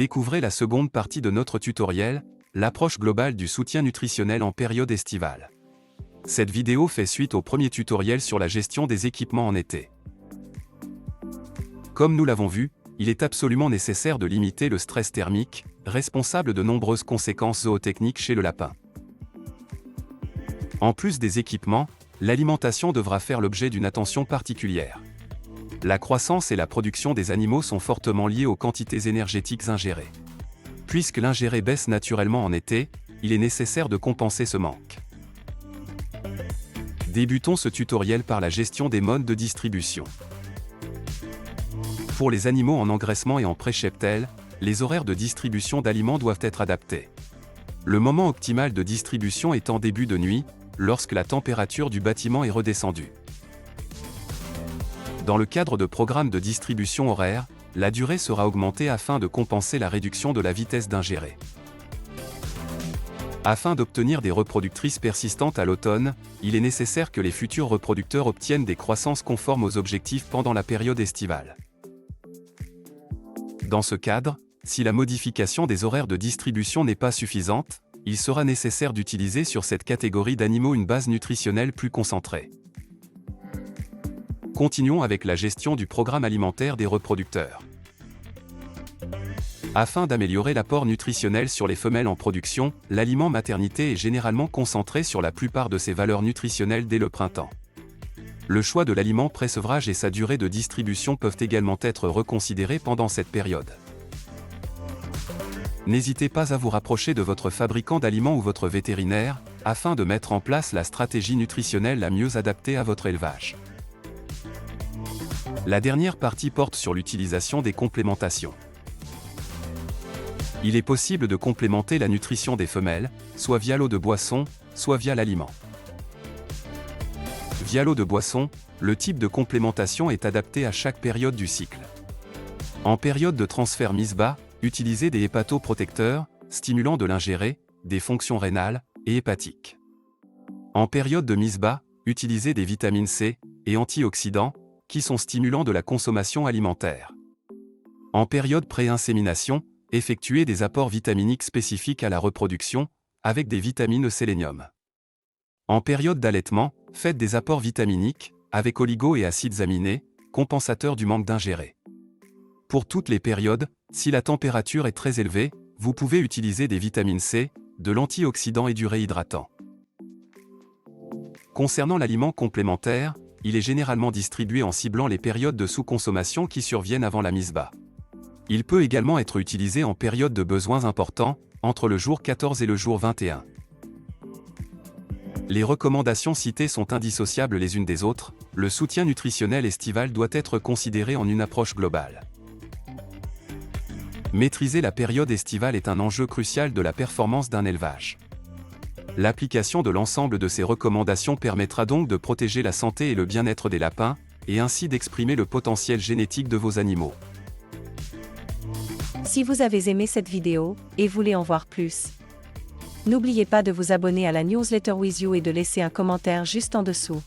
Découvrez la seconde partie de notre tutoriel, l'approche globale du soutien nutritionnel en période estivale. Cette vidéo fait suite au premier tutoriel sur la gestion des équipements en été. Comme nous l'avons vu, il est absolument nécessaire de limiter le stress thermique, responsable de nombreuses conséquences zootechniques chez le lapin. En plus des équipements, l'alimentation devra faire l'objet d'une attention particulière. La croissance et la production des animaux sont fortement liées aux quantités énergétiques ingérées. Puisque l'ingéré baisse naturellement en été, il est nécessaire de compenser ce manque. Débutons ce tutoriel par la gestion des modes de distribution. Pour les animaux en engraissement et en pré-cheptel, les horaires de distribution d'aliments doivent être adaptés. Le moment optimal de distribution est en début de nuit, lorsque la température du bâtiment est redescendue. Dans le cadre de programmes de distribution horaire, la durée sera augmentée afin de compenser la réduction de la vitesse d'ingéré. Afin d'obtenir des reproductrices persistantes à l'automne, il est nécessaire que les futurs reproducteurs obtiennent des croissances conformes aux objectifs pendant la période estivale. Dans ce cadre, si la modification des horaires de distribution n'est pas suffisante, il sera nécessaire d'utiliser sur cette catégorie d'animaux une base nutritionnelle plus concentrée. Continuons avec la gestion du programme alimentaire des reproducteurs. Afin d'améliorer l'apport nutritionnel sur les femelles en production, l'aliment maternité est généralement concentré sur la plupart de ses valeurs nutritionnelles dès le printemps. Le choix de l'aliment pré-sevrage et sa durée de distribution peuvent également être reconsidérés pendant cette période. N'hésitez pas à vous rapprocher de votre fabricant d'aliments ou votre vétérinaire, afin de mettre en place la stratégie nutritionnelle la mieux adaptée à votre élevage. La dernière partie porte sur l'utilisation des complémentations. Il est possible de complémenter la nutrition des femelles, soit via l'eau de boisson, soit via l'aliment. Via l'eau de boisson, le type de complémentation est adapté à chaque période du cycle. En période de transfert mise bas, utilisez des hépatoprotecteurs, stimulant de l'ingéré, des fonctions rénales et hépatiques. En période de mise bas, utilisez des vitamines C et antioxydants, qui sont stimulants de la consommation alimentaire. En période pré-insémination, effectuez des apports vitaminiques spécifiques à la reproduction, avec des vitamines sélénium. En période d'allaitement, faites des apports vitaminiques, avec oligos et acides aminés, compensateurs du manque d'ingéré. Pour toutes les périodes, si la température est très élevée, vous pouvez utiliser des vitamines C, de l'antioxydant et du réhydratant. Concernant l'aliment complémentaire, il est généralement distribué en ciblant les périodes de sous-consommation qui surviennent avant la mise bas. Il peut également être utilisé en période de besoins importants, entre le jour 14 et le jour 21. Les recommandations citées sont indissociables les unes des autres, le soutien nutritionnel estival doit être considéré en une approche globale. Maîtriser la période estivale est un enjeu crucial de la performance d'un élevage. L'application de l'ensemble de ces recommandations permettra donc de protéger la santé et le bien-être des lapins, et ainsi d'exprimer le potentiel génétique de vos animaux. Si vous avez aimé cette vidéo, et voulez en voir plus, n'oubliez pas de vous abonner à la newsletter With You et de laisser un commentaire juste en dessous.